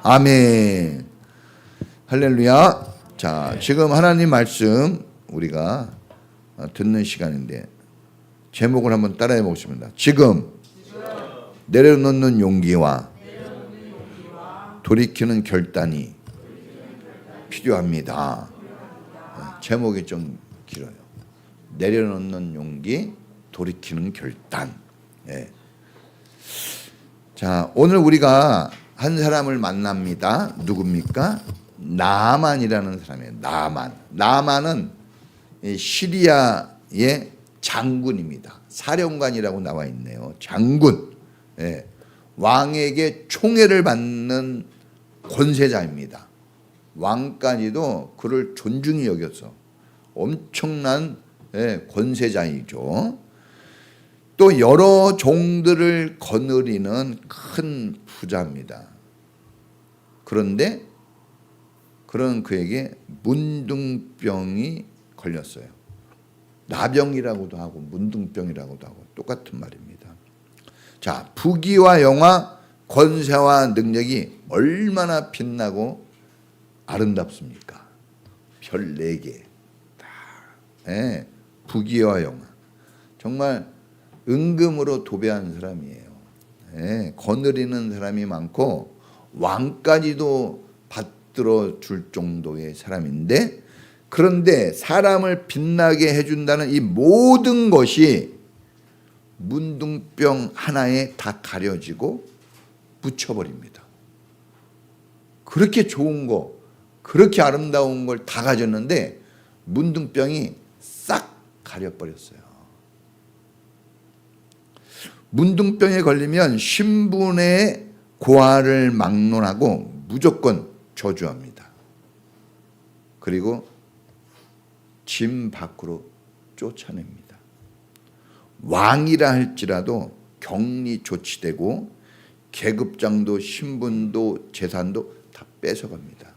아멘. 할렐루야. 자, 지금 하나님 말씀 우리가 듣는 시간인데 제목을 한번 따라해 보겠습니다. 지금 내려놓는 용기와 돌이키는 결단이 필요합니다. 제목이 좀 길어요. 내려놓는 용기, 돌이키는 결단. 예. 자, 오늘 우리가 한 사람을 만납니다. 누굽니까? 나만이라는 사람이에요. 나만은 시리아의 장군입니다. 사령관이라고 나와 있네요. 장군. 예. 왕에게 총애를 받는 권세자입니다. 왕까지도 그를 존중히 여겨서 엄청난 권세자이죠. 또 여러 종들을 거느리는 큰 부자입니다. 그런데 그런 그에게 문둥병이 걸렸어요. 나병이라고도 하고 문둥병이라고도 하고 똑같은 말입니다. 자, 부귀와 영화, 권세와 능력이 얼마나 빛나고 아름답습니까? 별 4개. 네, 부귀와 영화. 정말 은금으로 도배한 사람이에요. 네, 거느리는 사람이 많고 왕까지도 받들어 줄 정도의 사람인데, 그런데 사람을 빛나게 해준다는 이 모든 것이 문둥병 하나에 다 가려지고 묻혀버립니다. 그렇게 좋은 거, 그렇게 아름다운 걸 다 가졌는데 문둥병이 싹 가려버렸어요. 문둥병에 걸리면 신분의 고하를 막론하고 무조건 저주합니다. 그리고 진 밖으로 쫓아냅니다. 왕이라 할지라도 격리 조치되고 계급장도 신분도 재산도 다 뺏어갑니다.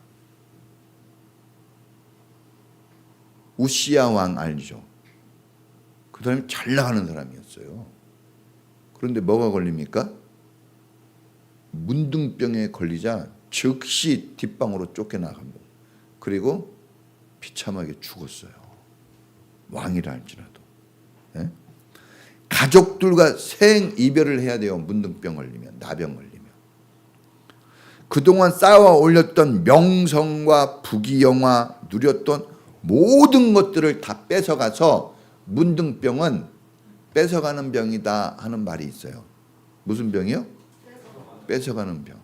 우시야 왕 알죠? 그 사람이 잘 나가는 사람이었어요. 그런데 뭐가 걸립니까? 문둥병에 걸리자 즉시 뒷방으로 쫓겨나갑니다. 그리고 비참하게 죽었어요. 왕이라 할지라도. 네? 가족들과 생이별을 해야 돼요. 문둥병 걸리면, 나병 걸리면. 그동안 쌓아 올렸던 명성과 부귀영화, 누렸던 모든 것들을 다 뺏어가서 문둥병은 뺏어가는 병이다 하는 말이 있어요. 무슨 병이요? 뺏어가는 병.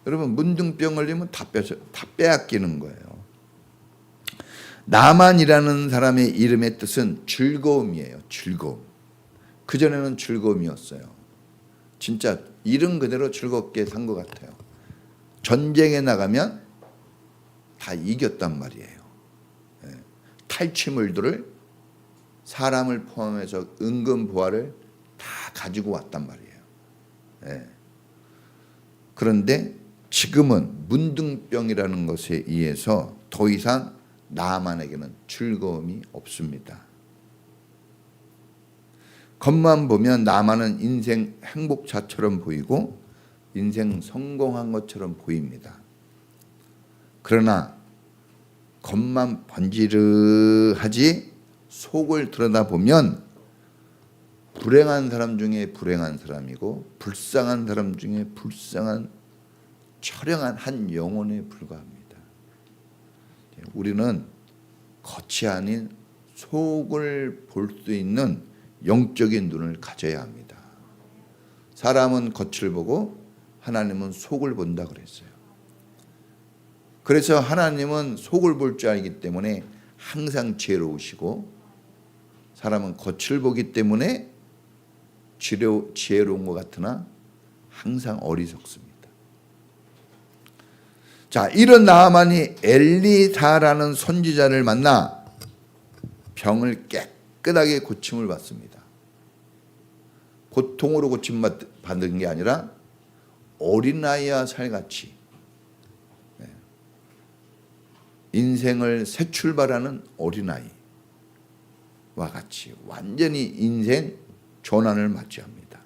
여러분, 문둥병 걸리면 다 빼앗기는 거예요. 나만이라는 사람의 이름의 뜻은 즐거움이에요. 즐거움. 그전에는 즐거움이었어요. 진짜 이름 그대로 즐겁게 산 것 같아요. 전쟁에 나가면 다 이겼단 말이에요. 탈취물들을, 사람을 포함해서 은근보화를 다 가지고 왔단 말이에요. 그런데 지금은 문둥병이라는 것에 의해서 더 이상 나만에게는 즐거움이 없습니다. 겉만 보면 나만은 인생 행복자처럼 보이고 인생 성공한 것처럼 보입니다. 그러나 겉만 번지르하지 속을 들여다보면 불행한 사람 중에 불행한 사람이고 불쌍한 사람 중에 불쌍한 처량한 한 영혼에 불과합니다. 우리는 겉이 아닌 속을 볼 수 있는 영적인 눈을 가져야 합니다. 사람은 겉을 보고 하나님은 속을 본다 그랬어요. 그래서 하나님은 속을 볼 줄 알기 때문에 항상 지혜로우시고, 사람은 겉을 보기 때문에 지혜로운 것 같으나 항상 어리석습니다. 자, 이런 나아만이 엘리사라는 선지자를 만나 병을 깨끗하게 고침을 받습니다. 고통으로 고침받은 게 아니라 어린아이와 살같이 인생을 새 출발하는 어린아이와 같이 완전히 인생 전환을 맞이합니다.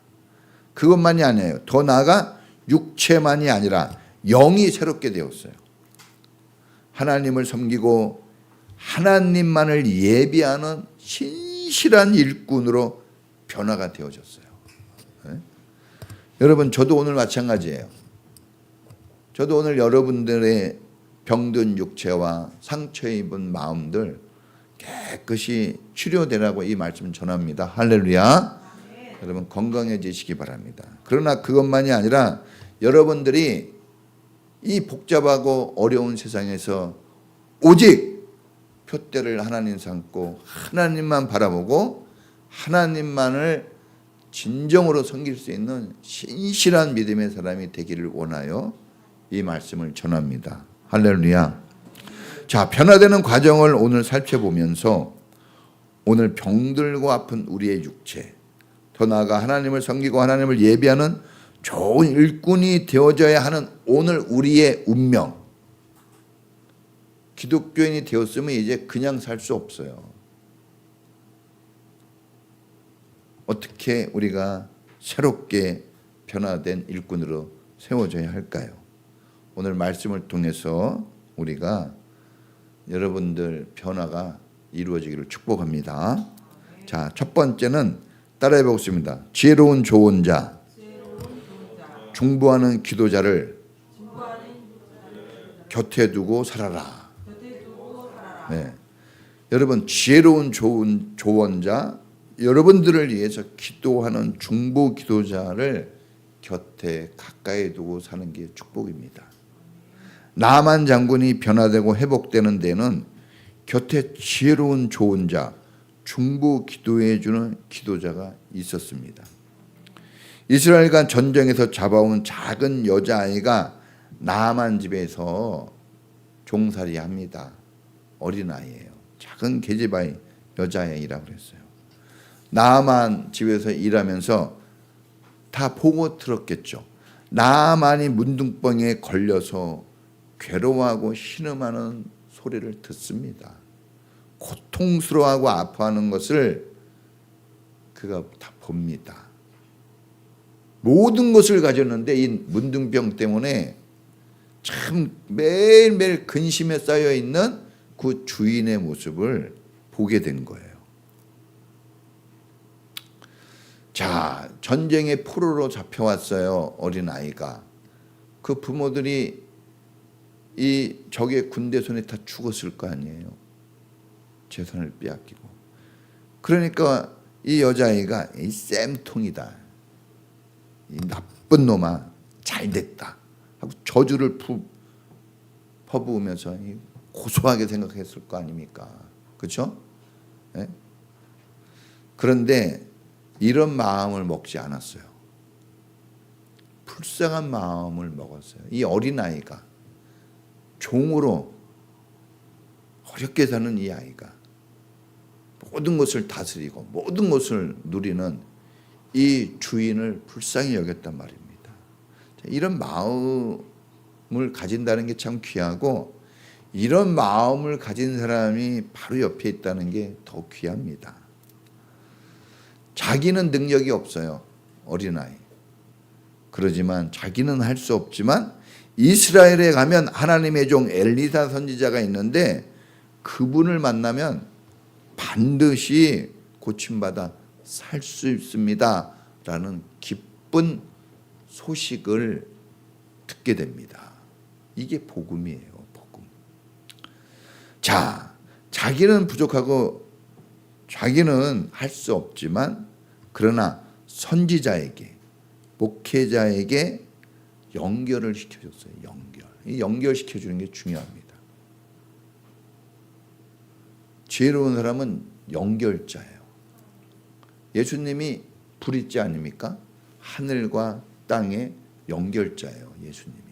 그것만이 아니에요. 더 나아가 육체만이 아니라 영이 새롭게 되었어요. 하나님을 섬기고 하나님만을 예비하는 신실한 일꾼으로 변화가 되어졌어요. 네? 여러분, 저도 오늘 마찬가지예요. 저도 오늘 여러분들의 병든 육체와 상처 입은 마음들 깨끗이 치료되라고 이 말씀 전합니다. 할렐루야. 네. 여러분 건강해지시기 바랍니다. 그러나 그것만이 아니라 여러분들이 이 복잡하고 어려운 세상에서 오직 표대를 하나님 삼고 하나님만 바라보고 하나님만을 진정으로 섬길 수 있는 신실한 믿음의 사람이 되기를 원하여 이 말씀을 전합니다. 할렐루야. 자, 변화되는 과정을 오늘 살펴보면서 오늘 병들고 아픈 우리의 육체, 더 나아가 하나님을 섬기고 하나님을 예비하는 좋은 일꾼이 되어져야 하는 오늘 우리의 운명, 기독교인이 되었으면 이제 그냥 살 수 없어요. 어떻게 우리가 새롭게 변화된 일꾼으로 세워져야 할까요? 오늘 말씀을 통해서 우리가 여러분들 변화가 이루어지기를 축복합니다. 자, 첫 번째는 따라해 보겠습니다. 지혜로운 조언자, 중보하는 기도자를 곁에 두고 살아라. 네. 여러분, 지혜로운 조언자, 여러분들을 위해서 기도하는 중보 기도자를 곁에 가까이 두고 사는 게 축복입니다. 나만 장군이 변화되고 회복되는 데는 곁에 지혜로운 조언자, 중보 기도해 주는 기도자가 있었습니다. 이스라엘과 전쟁에서 잡아온 작은 여자아이가 나만 집에서 종살이합니다. 어린아이예요. 작은 계집아이 여자아이라고 그랬어요. 나만 집에서 일하면서 다 보고 들었겠죠. 나만이 문둥병에 걸려서 괴로워하고 신음하는 소리를 듣습니다. 고통스러워하고 아파하는 것을 그가 다 봅니다. 모든 것을 가졌는데 이 문둥병 때문에 참 매일매일 근심에 쌓여 있는 그 주인의 모습을 보게 된 거예요. 자, 전쟁의 포로로 잡혀왔어요. 어린아이가. 그 부모들이 이 적의 군대 손에 다 죽었을 거 아니에요. 재산을 빼앗기고. 그러니까 이 여자아이가 이 쌤통이다. 이 나쁜 놈아 잘됐다 하고 저주를 퍼부으면서 고소하게 생각했을 거 아닙니까? 그렇죠? 네? 그런데 이런 마음을 먹지 않았어요. 불쌍한 마음을 먹었어요. 이 어린아이가 종으로 어렵게 사는 이 아이가 모든 것을 다스리고 모든 것을 누리는 이 주인을 불쌍히 여겼단 말입니다. 이런 마음을 가진다는 게 참 귀하고 이런 마음을 가진 사람이 바로 옆에 있다는 게 더 귀합니다. 자기는 능력이 없어요. 어린아이. 그러지만 자기는 할 수 없지만 이스라엘에 가면 하나님의 종 엘리사 선지자가 있는데 그분을 만나면 반드시 고침받아 살 수 있습니다. 라는 기쁜 소식을 듣게 됩니다. 이게 복음이에요. 복음. 자, 자기는 부족하고 자기는 할 수 없지만 그러나 선지자에게 목회자에게 연결을 시켜줬어요. 이 연결시켜주는 게 중요합니다. 지혜로운 사람은 연결자예요. 예수님이 불이자 아닙니까? 하늘과 땅의 연결자예요. 예수님이.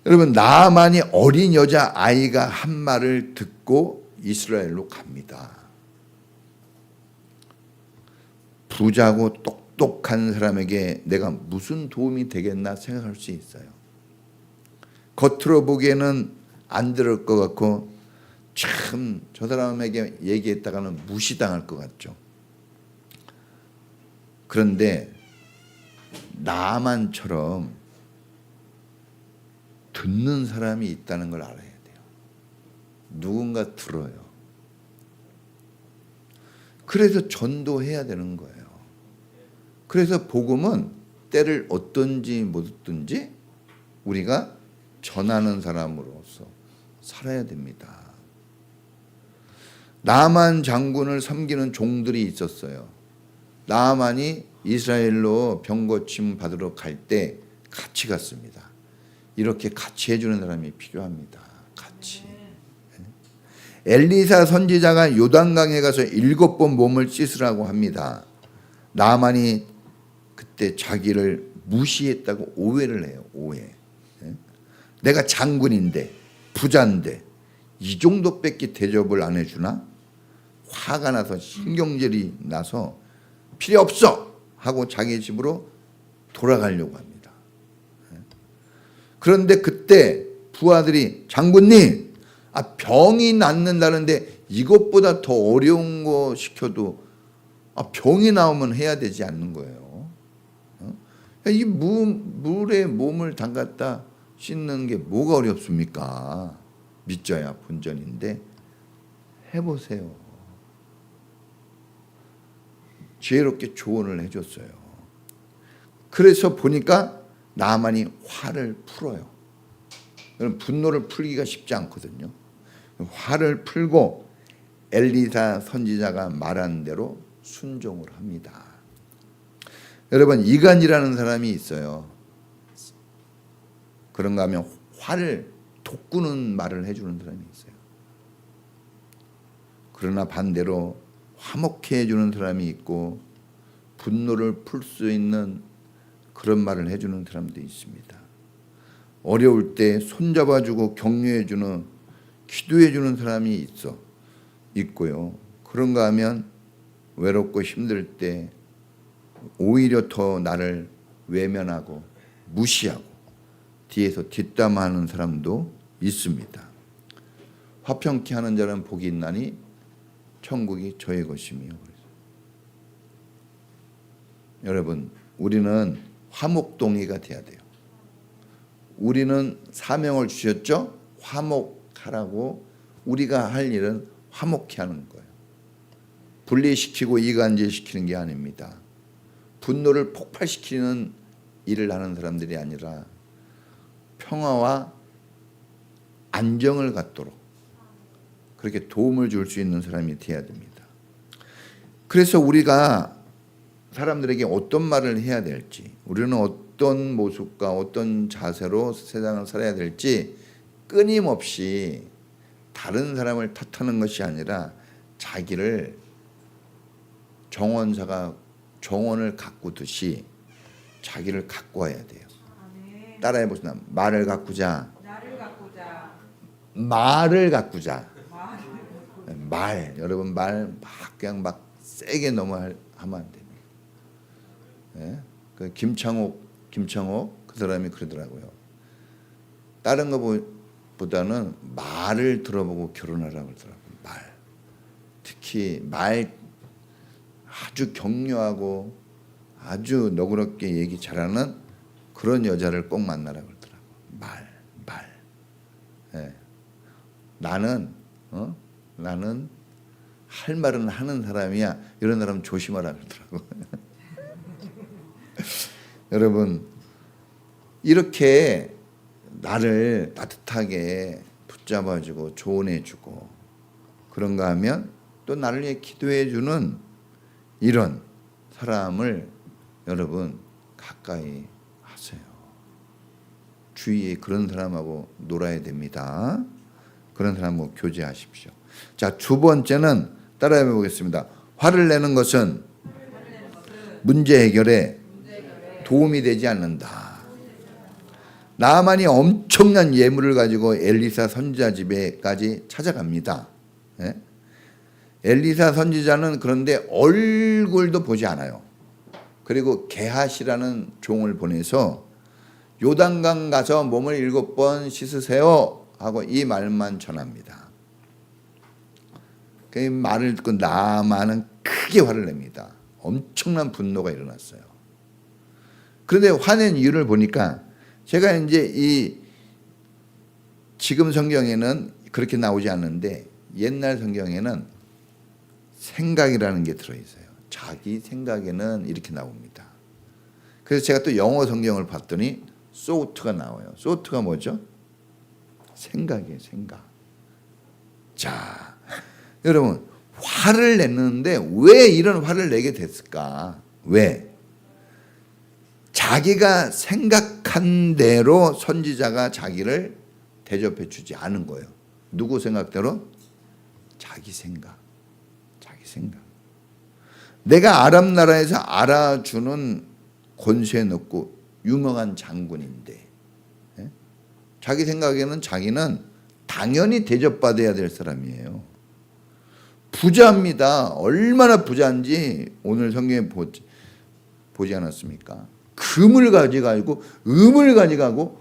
여러분, 나만이 어린 여자 아이가 한 말을 듣고 이스라엘로 갑니다. 부자고 똑똑한 사람에게 내가 무슨 도움이 되겠나 생각할 수 있어요. 겉으로 보기에는 안 들을 것 같고 참 저 사람에게 얘기했다가는 무시당할 것 같죠. 그런데 나만처럼 듣는 사람이 있다는 걸 알아야 돼요. 누군가 들어요. 그래서 전도해야 되는 거예요. 그래서 복음은 때를 얻든지 못 얻든지 우리가 전하는 사람으로서 살아야 됩니다. 나만 장군을 섬기는 종들이 있었어요. 나만이 이스라엘로 병고침 받으러 갈 때 같이 갔습니다. 이렇게 같이 해주는 사람이 필요합니다. 같이. 엘리사 선지자가 요단강에 가서 7번 몸을 씻으라고 합니다. 나만이 그때 자기를 무시했다고 오해를 해요. 오해. 내가 장군인데 부자인데 이 정도밖에 대접을 안 해주나? 화가 나서 신경질이 나서 필요 없어 하고 자기 집으로 돌아가려고 합니다. 그런데 그때 부하들이 장군님, 병이 낫는다는데 이것보다 더 어려운 거 시켜도 병이 나오면 해야 되지 않는 거예요. 이 물에 몸을 담갔다 씻는 게 뭐가 어렵습니까? 믿져야 본전인데 해보세요. 지혜롭게 조언을 해줬어요. 그래서 보니까 나만이 화를 풀어요. 분노를 풀기가 쉽지 않거든요. 화를 풀고 엘리사 선지자가 말한 대로 순종을 합니다. 여러분, 이간이라는 사람이 있어요. 그런가 하면 화를 돋구는 말을 해주는 사람이 있어요. 그러나 반대로 화목해 해주는 사람이 있고 분노를 풀 수 있는 그런 말을 해주는 사람도 있습니다. 어려울 때 손잡아주고 격려해주는, 기도해주는 사람이 있고요. 그런가 하면 외롭고 힘들 때 오히려 더 나를 외면하고 무시하고 뒤에서 뒷담화하는 사람도 있습니다. 화평케 하는 자는 복이 있나니 천국이 저의 것이며. 여러분, 우리는 화목동의가 돼야 돼요. 우리는 사명을 주셨죠? 화목하라고. 우리가 할 일은 화목케 하는 거예요. 분리시키고 이간질시키는 게 아닙니다. 분노를 폭발시키는 일을 하는 사람들이 아니라 평화와 안정을 갖도록 그렇게 도움을 줄 수 있는 사람이 되어야 됩니다. 그래서 우리가 사람들에게 어떤 말을 해야 될지, 우리는 어떤 모습과 어떤 자세로 세상을 살아야 될지 끊임없이 다른 사람을 탓하는 것이 아니라 자기를 정원사가 정원을 가꾸듯이 자기를 가꾸어야 돼요. 따라해 보시나. 말을 가꾸자. 말을 가꾸자. 말, 여러분, 말 막 그냥 막 세게 너무 하면 안 됩니다. 예? 그 김창옥 그 사람이 그러더라고요. 다른 거보다는 말을 들어보고 결혼하라고 그러더라고요. 말, 특히 말 아주 격려하고 아주 너그럽게 얘기 잘하는 그런 여자를 꼭 만나라고 그러더라고요. 말. 예. 나는 할 말은 하는 사람이야. 이런 사람 조심하라 그러더라고요. 여러분, 이렇게 나를 따뜻하게 붙잡아주고 조언해주고 그런가 하면 또 나를 위해 기도해주는 이런 사람을 여러분 가까이 하세요. 주위에 그런 사람하고 놀아야 됩니다. 그런 사람하고 교제하십시오. 자, 두 번째는 따라해 보겠습니다. 화를 내는 것은 문제 해결에 도움이 되지 않는다. 나만이 엄청난 예물을 가지고 엘리사 선지자 집에까지 찾아갑니다. 예? 엘리사 선지자는 그런데 얼굴도 보지 않아요. 그리고 게하시라는 종을 보내서 요단강 가서 몸을 7번 씻으세요 하고 이 말만 전합니다. 그 말을 듣고 나만은 크게 화를 냅니다. 엄청난 분노가 일어났어요. 그런데 화낸 이유를 보니까 제가 이제 이 지금 성경에는 그렇게 나오지 않는데 옛날 성경에는 생각이라는 게 들어있어요. 자기 생각에는 이렇게 나옵니다. 그래서 제가 또 영어 성경을 봤더니 thought가 나와요. thought가 뭐죠? 생각이에요. 생각. 자, 여러분 화를 냈는데 왜 이런 화를 내게 됐을까? 왜? 자기가 생각한 대로 선지자가 자기를 대접해 주지 않은 거예요. 누구 생각대로? 자기 생각. 자기 생각. 내가 아람 나라에서 알아주는 권세 높고 유명한 장군인데 자기 생각에는 자기는 당연히 대접받아야 될 사람이에요. 부자입니다. 얼마나 부자인지 오늘 성경에 보지 않았습니까? 금을 가져가지고 음을 가져가고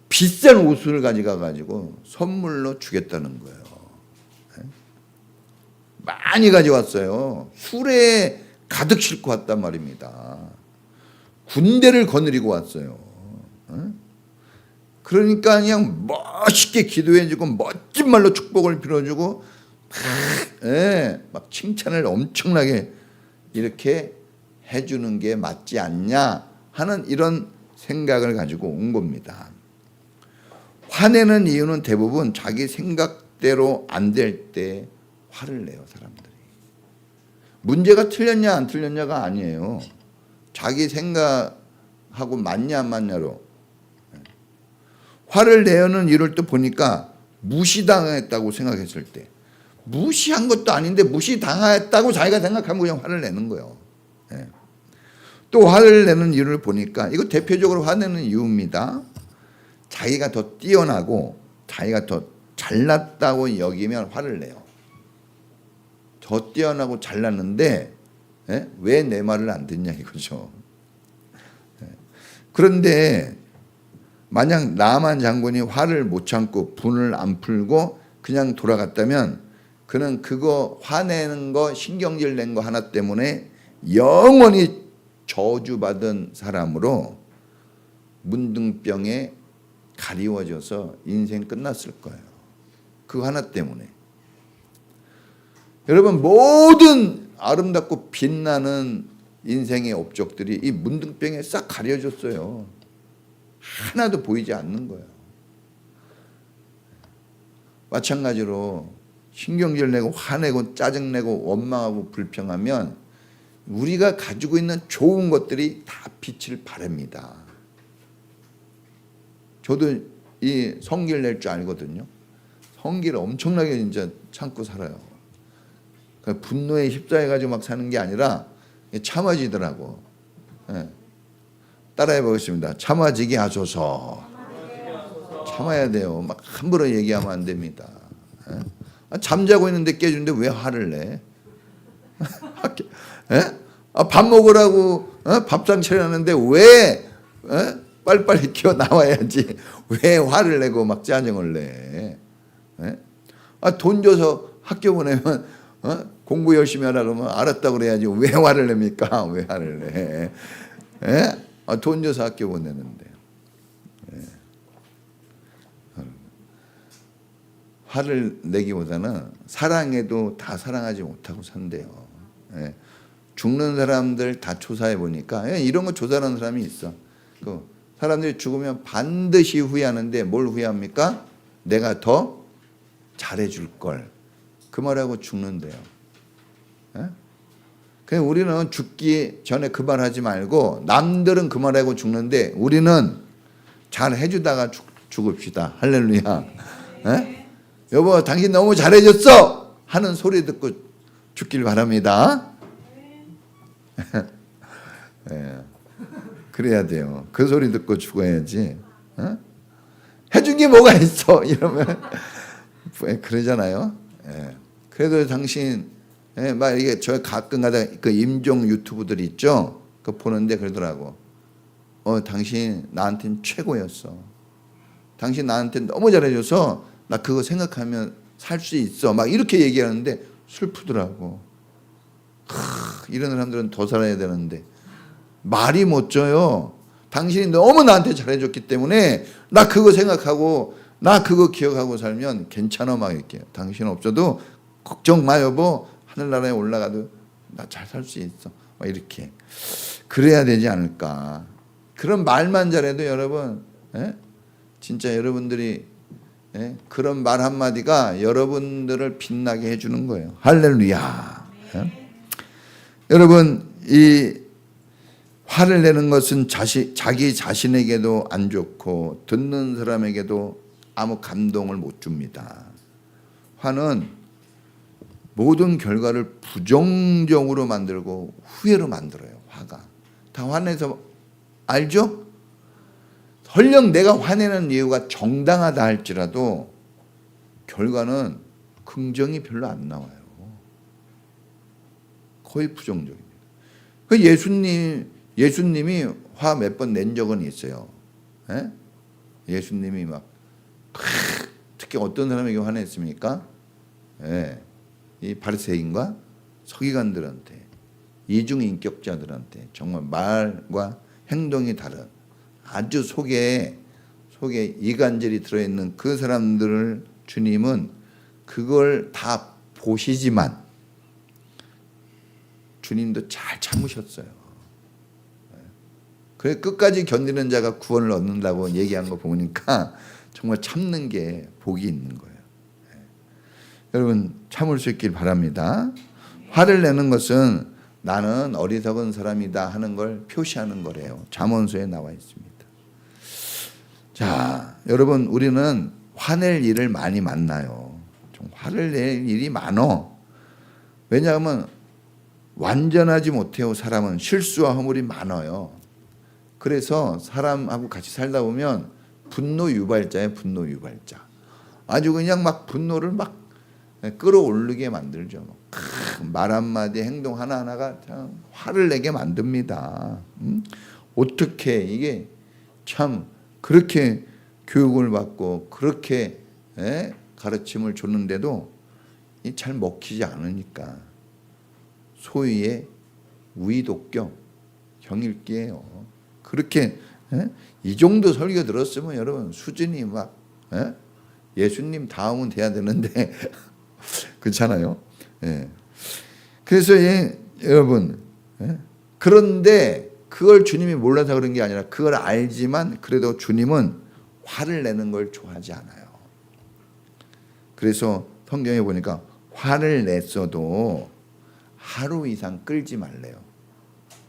비싼 옷을 가져가가지고 선물로 주겠다는 거예요. 많이 가져왔어요. 술에 가득 싣고 왔단 말입니다. 군대를 거느리고 왔어요. 그러니까 그냥 멋있게 기도해주고 멋진 말로 축복을 빌어주고 막 칭찬을 엄청나게 이렇게 해주는 게 맞지 않냐 하는 이런 생각을 가지고 온 겁니다. 화내는 이유는 대부분 자기 생각대로 안 될 때 화를 내요, 사람들이. 문제가 틀렸냐 안 틀렸냐가 아니에요. 자기 생각하고 맞냐 안 맞냐로. 화를 내는 이유를 또 보니까 무시당했다고 생각했을 때, 무시한 것도 아닌데 무시당했다고 자기가 생각하면 그냥 화를 내는 거예요. 또 화를 내는 이유를 보니까 이거 대표적으로 화내는 이유입니다. 자기가 더 뛰어나고 자기가 더 잘났다고 여기면 화를 내요. 더 뛰어나고 잘났는데 왜 내 말을 안 듣냐 이거죠. 그런데 만약 나만 장군이 화를 못 참고 분을 안 풀고 그냥 돌아갔다면 그는 그거 화내는 거 신경질 낸 거 하나 때문에 영원히 저주받은 사람으로 문둥병에 가리워져서 인생 끝났을 거예요. 그거 하나 때문에. 여러분 모든 아름답고 빛나는 인생의 업적들이 이 문둥병에 싹 가려졌어요. 하나도 보이지 않는 거예요. 마찬가지로 신경질 내고 화내고 짜증내고 원망하고 불평하면 우리가 가지고 있는 좋은 것들이 다 빛을 발합니다. 저도 이 성질 낼 줄 알거든요. 성질을 엄청나게 진짜 참고 살아요. 그러니까 분노에 휩싸여가지고 막 사는 게 아니라 참아지더라고. 따라해 보겠습니다. 참아지게 하소서. 참아야 돼요. 막 함부로 얘기하면 안 됩니다. 잠자고 있는데 깨주는데 왜 화를 내? 밥 먹으라고 밥상 차려놨는데 왜 빨리빨리 기어 나와야지 왜 화를 내고 막 짜증을 내? 돈 줘서 학교 보내면 공부 열심히 하라 그러면 알았다고 그래야지 왜 화를 냅니까? 왜 화를 내? 돈 줘서 학교 보내는데 화를 내기보다는 사랑해도 다 사랑하지 못하고 산대요. 죽는 사람들 다 조사해 보니까 이런 거 조사하는 사람이 있어. 그 사람들이 죽으면 반드시 후회하는데 뭘 후회합니까? 내가 더 잘해줄 걸. 그 말하고 죽는데요. 그냥 우리는 죽기 전에 그 말하지 말고 남들은 그 말하고 죽는데 우리는 잘 해주다가 죽읍시다. 할렐루야. 여보 당신 너무 잘해줬어 하는 소리 듣고 죽길 바랍니다. 그래야 돼요. 그 소리 듣고 죽어야지. 해준 게 뭐가 있어 이러면 그러잖아요. 그래도 당신 막 이게 저 가끔가다 그 임종 유튜브들 있죠. 그 보는데 그러더라고. 당신 나한테는 최고였어. 당신 나한테 너무 잘해줘서 나 그거 생각하면 살 수 있어. 막 이렇게 얘기하는데 슬프더라고. 이런 사람들은 더 살아야 되는데 말이 못 줘요. 당신이 너무 나한테 잘해줬기 때문에 나 그거 생각하고 나 그거 기억하고 살면 괜찮아 막 이렇게. 당신 없어도 걱정 마 여보. 하늘나라에 올라가도 나 잘 살 수 있어. 막 이렇게. 그래야 되지 않을까. 그런 말만 잘해도 여러분, 진짜 여러분들이 그런 말 한마디가 여러분들을 빛나게 해주는 거예요. 할렐루야. 여러분, 이 화를 내는 것은 자기 자신에게도 안 좋고 듣는 사람에게도 아무 감동을 못 줍니다. 화는 모든 결과를 부정적으로 만들고 후회로 만들어요. 화가. 다 화내서 알죠? 설령 내가 화내는 이유가 정당하다 할지라도 결과는 긍정이 별로 안 나와요. 거의 부정적입니다. 그 예수님이 화 몇 번 낸 적은 있어요. 예수님이 막 특히 어떤 사람에게 화냈습니까? 이 바리새인과 서기관들한테, 이중인격자들한테 정말 말과 행동이 다른 아주 속에 이간질이 들어있는 그 사람들을 주님은 그걸 다 보시지만 주님도 잘 참으셨어요. 그래 끝까지 견디는 자가 구원을 얻는다고 얘기한 거 보니까 정말 참는 게 복이 있는 거예요. 여러분 참을 수 있길 바랍니다. 화를 내는 것은 나는 어리석은 사람이다 하는 걸 표시하는 거래요. 잠언서에 나와 있습니다. 자, 여러분 우리는 화낼 일을 많이 만나요. 좀 화를 낼 일이 많어. 왜냐하면 완전하지 못해요. 사람은 실수와 허물이 많아요. 그래서 사람하고 같이 살다 보면 분노 유발자예요. 분노 유발자. 아주 그냥 막 분노를 막 끌어올리게 만들죠. 말 한마디 행동 하나하나가 참 화를 내게 만듭니다. 어떻게 이게 참 그렇게 교육을 받고 그렇게 가르침을 줬는데도 잘 먹히지 않으니까 소위의 우의독경 경일기예요. 그렇게 이 정도 설교 들었으면 여러분 수준이 막 예수님 다음은 돼야 되는데 그렇잖아요. 그래서 여러분 그런데 그걸 주님이 몰라서 그런 게 아니라 그걸 알지만 그래도 주님은 화를 내는 걸 좋아하지 않아요. 그래서 성경에 보니까 화를 냈어도 하루 이상 끌지 말래요.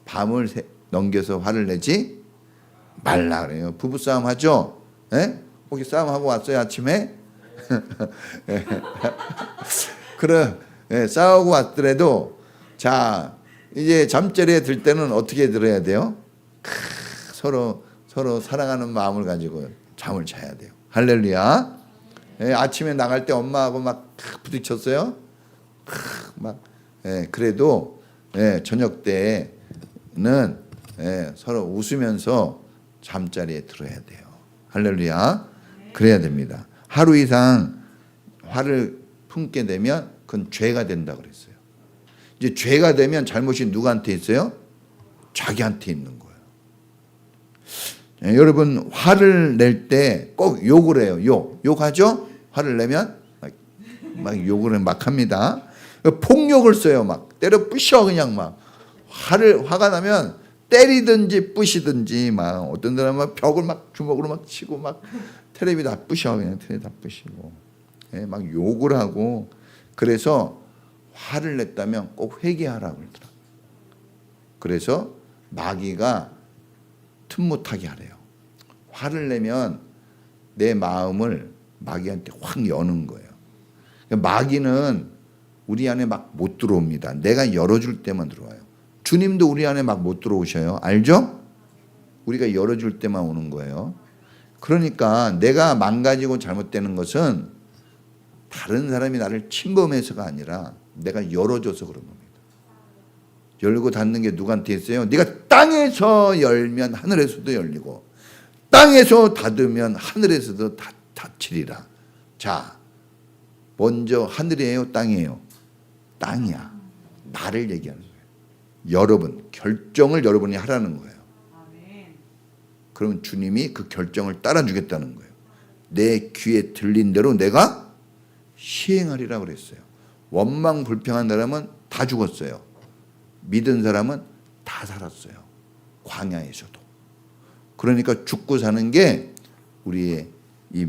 밤을 넘겨서 화를 내지 말라 그래요. 부부싸움 하죠? 혹시 싸움하고 왔어요 아침에? 그래 싸우고 왔더라도 자 이제 잠자리에 들 때는 어떻게 들어야 돼요? 서로 사랑하는 마음을 가지고 잠을 자야 돼요. 할렐루야. 아침에 나갈 때 엄마하고 막 부딪혔어요. 막 그래도 저녁 때는 서로 웃으면서 잠자리에 들어야 돼요. 할렐루야. 그래야 됩니다. 하루 이상 화를 품게 되면 그건 죄가 된다 그랬어요. 이제 죄가 되면 잘못이 누구한테 있어요? 자기한테 있는 거예요. 여러분 화를 낼 때 꼭 욕을 해요. 욕하죠? 화를 내면 막 욕을 막 합니다. 폭력을 써요. 막 때려 부셔 그냥 막 화가 나면 때리든지 부시든지 막 어떤 사람은 막 벽을 막 주먹으로 막 치고 막 텔레비 다 부셔 그냥 텔레비 다 부시고 막 욕을 하고 그래서 화를 냈다면 꼭 회개하라고 그러더라고요. 그래서 마귀가 틈 못하게 하래요. 화를 내면 내 마음을 마귀한테 확 여는 거예요. 마귀는 우리 안에 막 못 들어옵니다. 내가 열어줄 때만 들어와요. 주님도 우리 안에 막 못 들어오셔요. 알죠? 우리가 열어줄 때만 오는 거예요. 그러니까 내가 망가지고 잘못되는 것은 다른 사람이 나를 침범해서가 아니라 내가 열어줘서 그런 겁니다. 열고 닫는 게 누구한테 있어요? 네가 땅에서 열면 하늘에서도 열리고 땅에서 닫으면 하늘에서도 닫히리라. 자, 먼저 하늘이에요? 땅이에요? 땅이야. 나를 얘기하는 거예요. 여러분, 결정을 여러분이 하라는 거예요. 그러면 주님이 그 결정을 따라주겠다는 거예요. 내 귀에 들린 대로 내가 시행하리라 그랬어요. 원망 불평한 사람은 다 죽었어요. 믿은 사람은 다 살았어요. 광야에서도. 그러니까 죽고 사는 게 우리의 이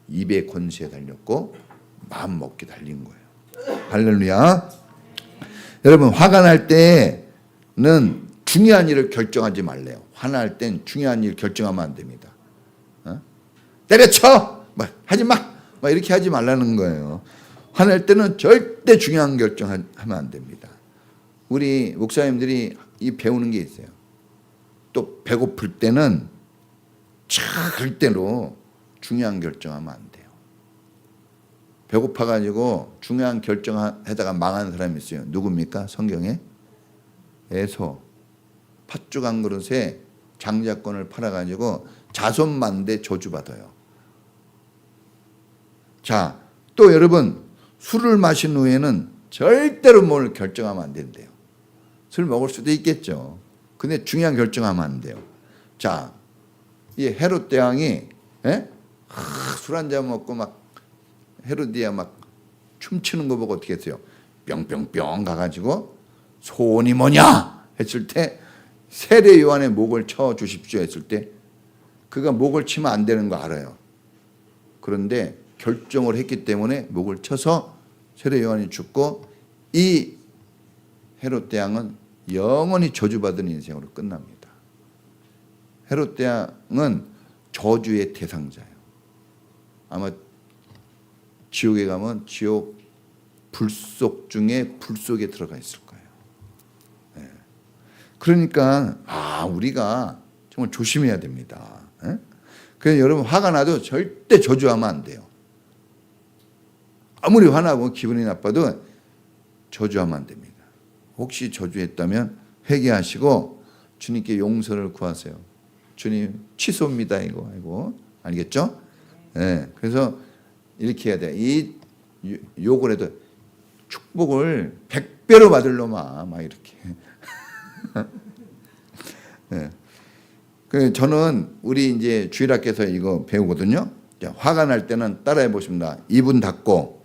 입의 권세에 달렸고 마음 먹기 달린 거예요. 할렐루야. 여러분, 화가 날 때는 중요한 일을 결정하지 말래요. 화날 땐 중요한 일 결정하면 안 됩니다. 때려쳐! 하지 마! 이렇게 하지 말라는 거예요. 화날 때는 절대 중요한 결정하면 안 됩니다. 우리 목사님들이 이 배우는 게 있어요. 또 배고플 때는 절대로 중요한 결정하면 안 돼요. 배고파가지고 중요한 결정하다가 망하는 사람이 있어요. 누굽니까? 성경에? 에서 팥죽 한 그릇에 장자권을 팔아가지고 자손만대 저주받아요. 자, 또 여러분, 술을 마신 후에는 절대로 뭘 결정하면 안 된대요. 술 먹을 수도 있겠죠. 근데 중요한 결정하면 안 돼요. 자, 이 헤롯 대왕이 술 한 잔 먹고 막 헤로디아 막 춤추는 거 보고 어떻게 했어요? 뿅뿅뿅 가가지고 소원이 뭐냐 했을 때 세례 요한의 목을 쳐 주십시오 했을 때 그가 목을 치면 안 되는 거 알아요. 그런데 결정을 했기 때문에 목을 쳐서 세례 요한이 죽고 이 헤롯 대왕은 영원히 저주받은 인생으로 끝납니다. 헤롯 대왕은 저주의 대상자예요. 아마 지옥에 가면 지옥 불속 중에 불속에 들어가 있을 거예요. 네. 그러니까 우리가 정말 조심해야 됩니다. 네? 그래서 여러분, 화가 나도 절대 저주하면 안 돼요. 아무리 화나고 기분이 나빠도 저주하면 안 됩니다. 혹시 저주했다면 회개하시고 주님께 용서를 구하세요. 주님 취소입니다 이거. 알겠죠? 네. 그래서 이렇게 해야 돼. 이 욕을 해도 축복을 100배로 받을 놈아 막 이렇게. 네. 그 저는 우리 이제 주일학교에서 이거 배우거든요. 자, 화가 날 때는 따라해 보십니다. 입은 닫고,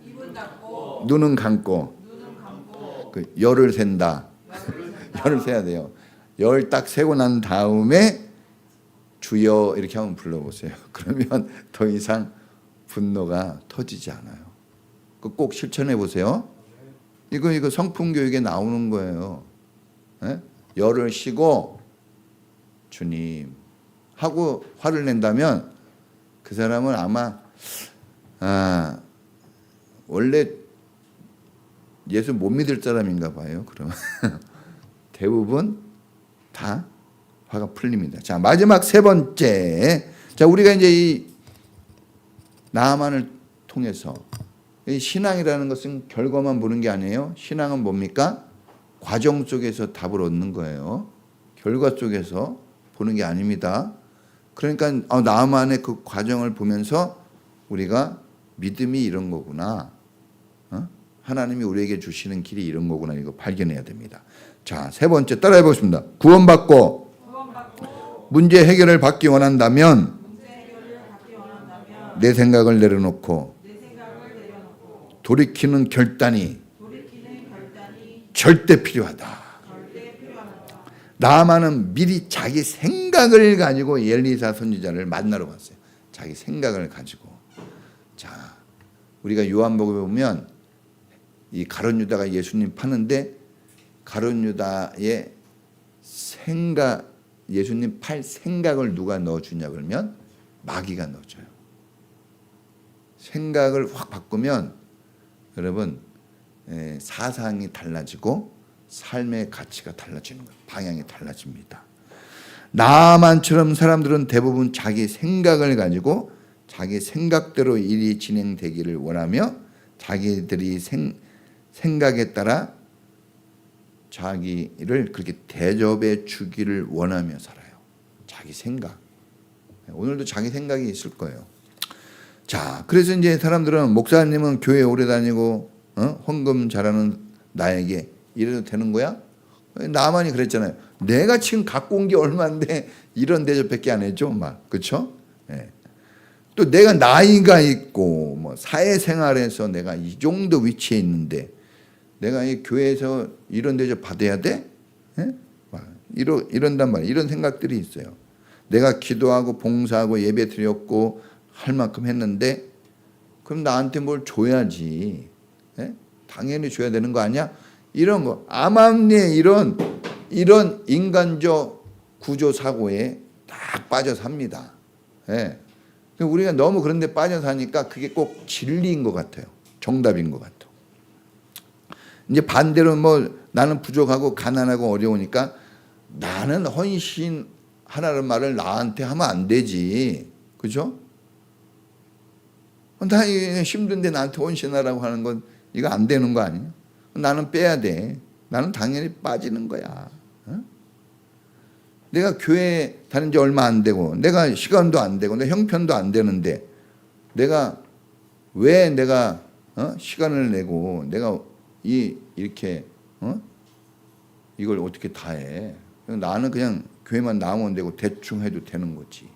눈은 감고, 그 열을 센다. 열을 세야 돼요. 열 딱 세고 난 다음에 주여 이렇게 한번 불러보세요. 그러면 더 이상 분노가 터지지 않아요. 꼭 실천해 보세요. 이거 성품 교육에 나오는 거예요. 네? 열을 쉬고 주님 하고 화를 낸다면 그 사람은 아마 원래 예수 못 믿을 사람인가 봐요. 그러면 대부분 다 화가 풀립니다. 자, 마지막 세 번째. 자, 우리가 이제 이 나아만을 통해서 이 신앙이라는 것은 결과만 보는 게 아니에요. 신앙은 뭡니까? 과정 속에서 답을 얻는 거예요. 결과 속에서 보는 게 아닙니다. 그러니까 나아만의 그 과정을 보면서 우리가 믿음이 이런 거구나. 하나님이 우리에게 주시는 길이 이런 거구나. 이거 발견해야 됩니다. 자, 세 번째 따라해 보겠습니다. 구원받고 문제 해결을 받기 원한다면 내 생각을 내려놓고 돌이키는 결단이 절대 필요하다. 나아만은 미리 자기 생각을 가지고 엘리사 선지자를 만나러 갔어요. 자기 생각을 가지고. 자, 우리가 요한복음에 보면 이 가룟 유다가 예수님 파는데 가룟 유다의 생각, 예수님 팔 생각을 누가 넣어주냐 그러면 마귀가 넣어줘요. 생각을 확 바꾸면 여러분 사상이 달라지고 삶의 가치가 달라지는 거예요. 방향이 달라집니다. 나만처럼 사람들은 대부분 자기 생각을 가지고 자기 생각대로 일이 진행되기를 원하며 자기들이 생각에 따라 자기를 그렇게 대접해 주기를 원하며 살아요. 자기 생각. 오늘도 자기 생각이 있을 거예요. 자, 그래서 이제 사람들은 목사님은 교회 오래 다니고 헌금 잘하는 나에게 이래도 되는 거야? 나만이 그랬잖아요. 내가 지금 갖고 온 게 얼마인데 이런 대접밖에 안 해줘, 막. 그렇죠? 예. 또 내가 나이가 있고 뭐 사회생활에서 내가 이 정도 위치에 있는데 내가 이 교회에서 이런 대접 받아야 돼? 예? 막 이런단 말이에요. 이런 생각들이 있어요. 내가 기도하고 봉사하고 예배 드렸고 할 만큼 했는데 그럼 나한테 뭘 줘야지. 예? 당연히 줘야 되는 거 아니야? 이런 거 암암리에 이런 인간적 구조 사고에 딱 빠져 삽니다. 예. 우리가 너무 그런 데 빠져 사니까 그게 꼭 진리인 것 같아요. 정답인 것 같아요. 이제 반대로 뭐 나는 부족하고 가난하고 어려우니까 나는 헌신하라는 말을 나한테 하면 안 되지. 그죠? 나 힘든데 나한테 헌신하라고 하는 건 이거 안 되는 거 아니에요? 나는 빼야 돼. 나는 당연히 빠지는 거야. 내가 교회 다닌 지 얼마 안 되고 내가 시간도 안 되고 내 형편도 안 되는데 내가 왜 내가 시간을 내고 내가 이렇게 이걸 어떻게 다 해? 나는 그냥 교회만 나오면 되고 대충 해도 되는 거지.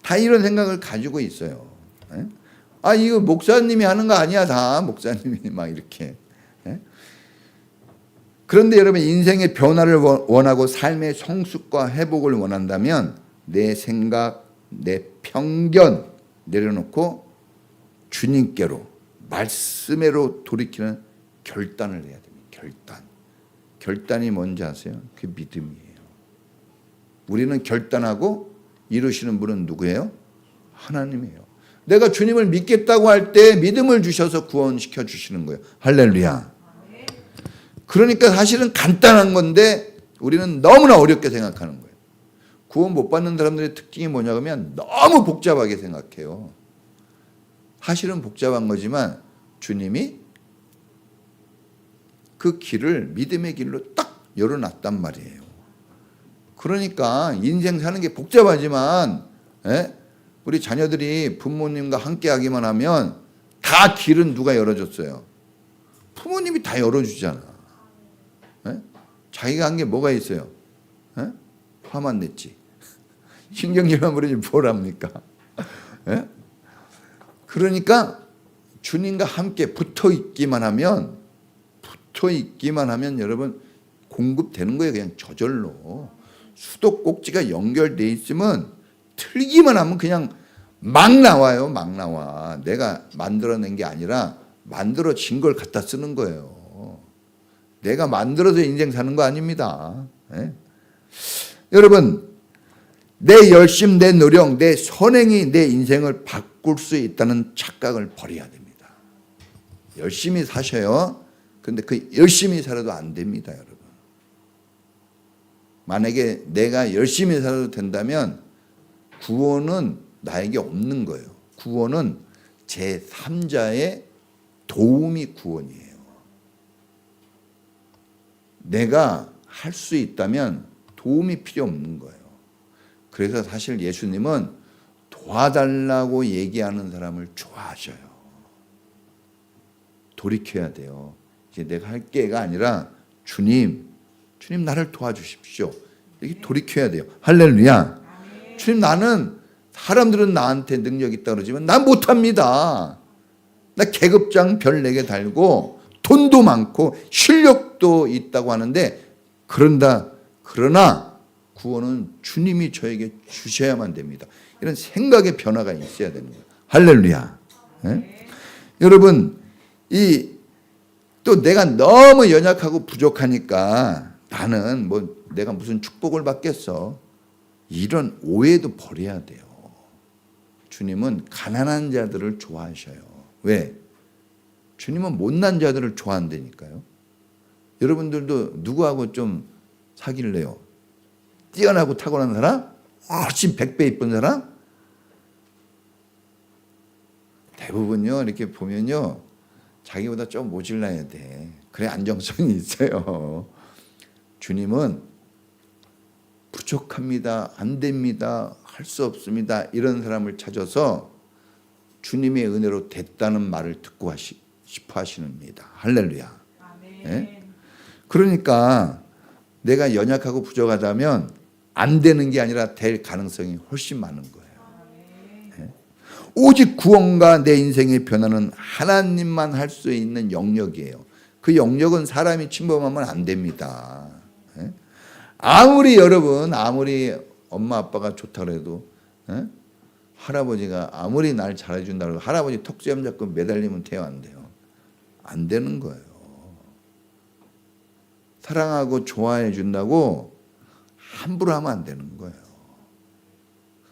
다 이런 생각을 가지고 있어요. 아 이거 목사님이 하는 거 아니야 다 목사님이 막 이렇게. 그런데 여러분 인생의 변화를 원하고 삶의 성숙과 회복을 원한다면 내 생각, 내 편견 내려놓고 주님께로 말씀으로 돌이키는 결단을 해야 됩니다. 결단이 뭔지 아세요? 그게 믿음이에요. 우리는 결단하고 이루시는 분은 누구예요? 하나님이에요. 내가 주님을 믿겠다고 할 때 믿음을 주셔서 구원시켜 주시는 거예요. 할렐루야. 그러니까 사실은 간단한 건데 우리는 너무나 어렵게 생각하는 거예요. 구원 못 받는 사람들의 특징이 뭐냐 하면 너무 복잡하게 생각해요. 사실은 복잡한 거지만 주님이 그 길을 믿음의 길로 딱 열어놨단 말이에요. 그러니까 인생 사는 게 복잡하지만 우리 자녀들이 부모님과 함께 하기만 하면 다 길은 누가 열어줬어요? 부모님이 다 열어주잖아. 자기가 한 게 뭐가 있어요? 화만 냈지. 신경질만 부리지 뭘 합니까? 그러니까 주님과 함께 붙어 있기만 하면 여러분 공급되는 거예요. 그냥 저절로. 수도꼭지가 연결돼 있으면 틀기만 하면 그냥 막 나와요. 막 나와. 내가 만들어낸 게 아니라 만들어진 걸 갖다 쓰는 거예요. 내가 만들어서 인생 사는 거 아닙니다. 여러분 내 열심, 내 노력, 내 선행이 내 인생을 바꿀 수 있다는 착각을 버려야 됩니다. 열심히 사셔요. 그런데 그 열심히 살아도 안 됩니다. 여러분. 만약에 내가 열심히 살아도 된다면 구원은 나에게 없는 거예요. 구원은 제3자의 도움이 구원이에요. 내가 할 수 있다면 도움이 필요 없는 거예요. 그래서 사실 예수님은 도와달라고 얘기하는 사람을 좋아하셔요. 돌이켜야 돼요. 이제 내가 할 게가 아니라 주님 나를 도와주십시오. 이렇게 돌이켜야 돼요. 할렐루야. 주님 나는 사람들은 나한테 능력 있다고 그러지만 난 못합니다. 나 계급장 별 4개 달고 돈도 많고 실력도 있다고 하는데 그러나 구원은 주님이 저에게 주셔야만 됩니다. 이런 생각의 변화가 있어야 되는 거예요. 할렐루야. 여러분 또 내가 너무 연약하고 부족하니까 나는 내가 무슨 축복을 받겠어. 이런 오해도 버려야 돼요. 주님은 가난한 자들을 좋아하셔요. 왜? 주님은 못난 자들을 좋아한다니까요. 여러분들도 누구하고 좀 사귈래요? 뛰어나고 탁월한 사람? 훨씬 100배 이쁜 사람? 대부분요 이렇게 보면요 자기보다 좀 모질라야 돼. 그래 안정성이 있어요. 주님은 부족합니다. 안 됩니다. 할 수 없습니다. 이런 사람을 찾아서 주님의 은혜로 됐다는 말을 듣고 싶어 하시는입니다. 할렐루야. 네? 그러니까 내가 연약하고 부족하다면 안 되는 게 아니라 될 가능성이 훨씬 많은 거예요. 오직 구원과 내 인생의 변화는 하나님만 할 수 있는 영역이에요. 그 영역은 사람이 침범하면 안 됩니다. 아무리 여러분, 아무리 엄마 아빠가 좋다고 해도 할아버지가 아무리 날 잘해준다고 해도 할아버지 턱수염 잡고 매달리면 돼요, 안 돼요? 안 되는 거예요. 사랑하고 좋아해 준다고 함부로 하면 안 되는 거예요.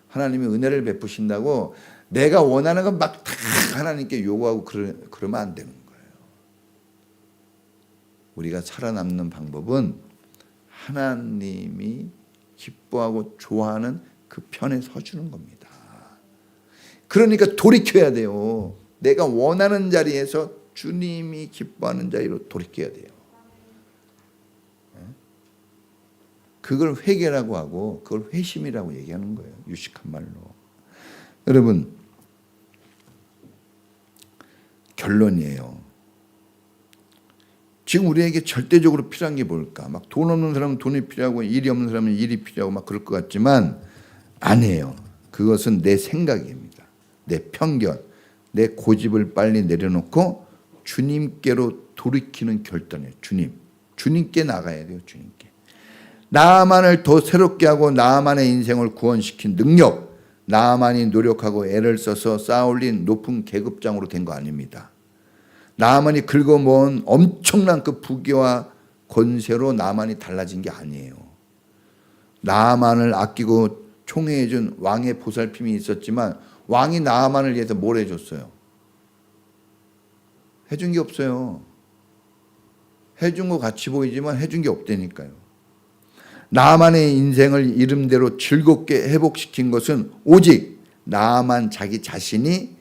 하나님이 은혜를 베푸신다고 내가 원하는 건 막 다 하나님께 요구하고 그러면 안 되는 거예요. 우리가 살아남는 방법은 하나님이 기뻐하고 좋아하는 그 편에 서주는 겁니다. 그러니까 돌이켜야 돼요. 내가 원하는 자리에서 주님이 기뻐하는 자리로 돌이켜야 돼요. 그걸 회개라고 하고 그걸 회심이라고 얘기하는 거예요. 유식한 말로. 여러분, 결론이에요. 지금 우리에게 절대적으로 필요한 게 뭘까? 막 돈 없는 사람은 돈이 필요하고 일이 없는 사람은 일이 필요하고 막 그럴 것 같지만 아니에요. 그것은 내 생각입니다. 내 편견, 내 고집을 빨리 내려놓고 주님께로 돌이키는 결단이에요. 주님께 나가야 돼요. 주님께. 나만을 더 새롭게 하고 나만의 인생을 구원시킨 능력, 나만이 노력하고 애를 써서 쌓아올린 높은 계급장으로 된 거 아닙니다. 나만이 긁어모은 엄청난 그 부귀와 권세로 나만이 달라진 게 아니에요. 나만을 아끼고 총애해준 왕의 보살핌이 있었지만 왕이 나만을 위해서 뭘 해줬어요? 해준 게 없어요. 해준 거 같이 보이지만 해준 게 없다니까요. 나만의 인생을 이름대로 즐겁게 회복시킨 것은 오직 나만 자기 자신이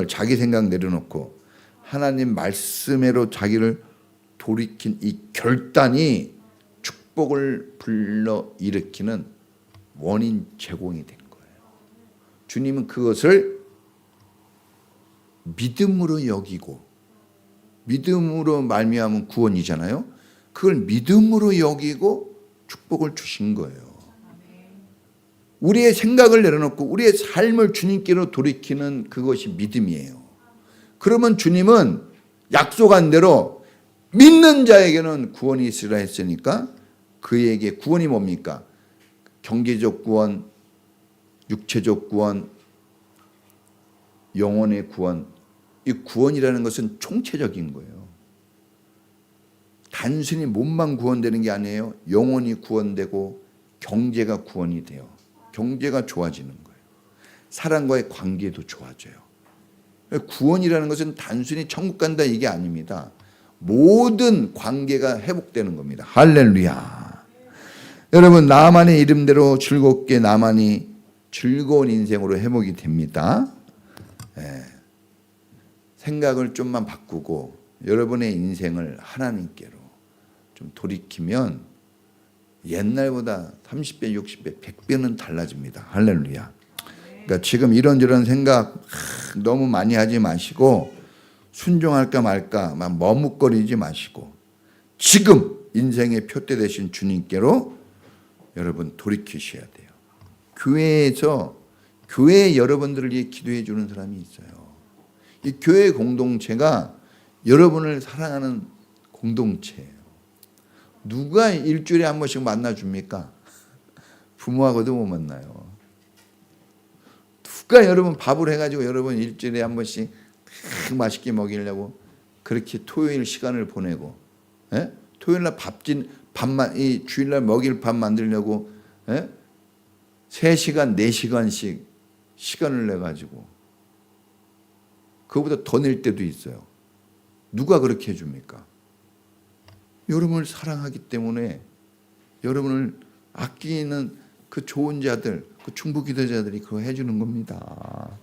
자기 생각 내려놓고 하나님 말씀으로 자기를 돌이킨 이 결단이 축복을 불러일으키는 원인 제공이 된 거예요. 주님은 그것을 믿음으로 여기고, 믿음으로 말미암은 구원이잖아요. 그걸 믿음으로 여기고 축복을 주신 거예요. 우리의 생각을 내려놓고 우리의 삶을 주님께로 돌이키는 그것이 믿음이에요. 그러면 주님은 약속한 대로 믿는 자에게는 구원이 있으리라 했으니까 그에게 구원이 뭡니까? 경제적 구원, 육체적 구원, 영혼의 구원. 이 구원이라는 것은 총체적인 거예요. 단순히 몸만 구원되는 게 아니에요. 영혼이 구원되고 경제가 구원이 돼요. 경제가 좋아지는 거예요. 사람과의 관계도 좋아져요. 구원이라는 것은 단순히 천국 간다 이게 아닙니다. 모든 관계가 회복되는 겁니다. 할렐루야. 여러분, 나만의 이름대로 즐겁게 나만이 즐거운 인생으로 회복이 됩니다. 생각을 좀만 바꾸고 여러분의 인생을 하나님께로 좀 돌이키면 옛날보다 30배, 60배, 100배는 달라집니다. 할렐루야. 그러니까 지금 이런저런 생각 너무 많이 하지 마시고 순종할까 말까 막 머뭇거리지 마시고 지금 인생의 표대 되신 주님께로 여러분 돌이키셔야 돼요. 교회에서 교회 여러분들을 위해 기도해 주는 사람이 있어요. 이 교회 공동체가 여러분을 사랑하는 공동체예요. 누가 일주일에 한 번씩 만나줍니까? 부모하고도 못 만나요. 누가 여러분 밥을 해가지고 여러분 일주일에 한 번씩 맛있게 먹이려고 그렇게 토요일 시간을 보내고, 토요일날 밥만 이 주일날 먹일 밥 만들려고 3시간, 4시간씩 시간을 내 가지고 그거보다 더 낼 때도 있어요. 누가 그렇게 해줍니까? 여러분을 사랑하기 때문에 여러분을 아끼는 그 좋은 자들, 그 중보 기도자들이 그거 해주는 겁니다.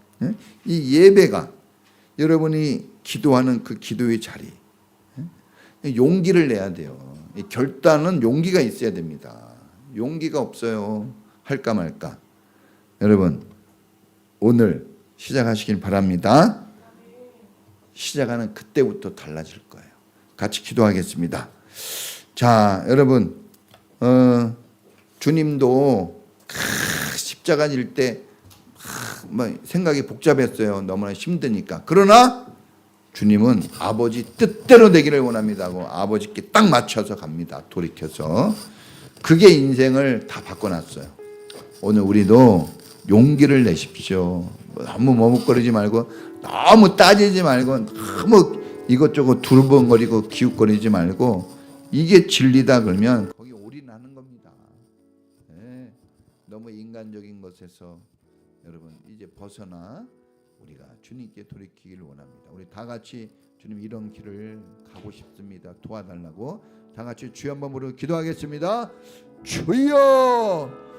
이 예배가 여러분이 기도하는 그 기도의 자리, 용기를 내야 돼요. 이 결단은 용기가 있어야 됩니다. 용기가 없어요. 할까 말까. 여러분, 오늘 시작하시길 바랍니다. 시작하는 그때부터 달라질 거예요. 같이 기도하겠습니다. 자, 여러분, 주님도 십자가 질 때 생각이 복잡했어요. 너무나 힘드니까. 그러나 주님은 아버지 뜻대로 되기를 원합니다 하고 아버지께 딱 맞춰서 갑니다. 돌이켜서. 그게 인생을 다 바꿔놨어요. 오늘 우리도 용기를 내십시오. 너무 머뭇거리지 말고, 너무 따지지 말고, 너무 이것저것 두루번거리고 기웃거리지 말고, 이게 진리다 그러면 거기 올인하는 겁니다. 네. 너무 인간적인 것에서 여러분 이제 벗어나 우리가 주님께 돌이키기를 원합니다. 우리 다 같이 주님 이런 길을 가고 싶습니다. 도와달라고 다 같이 주여 한번 부르고 기도하겠습니다. 주여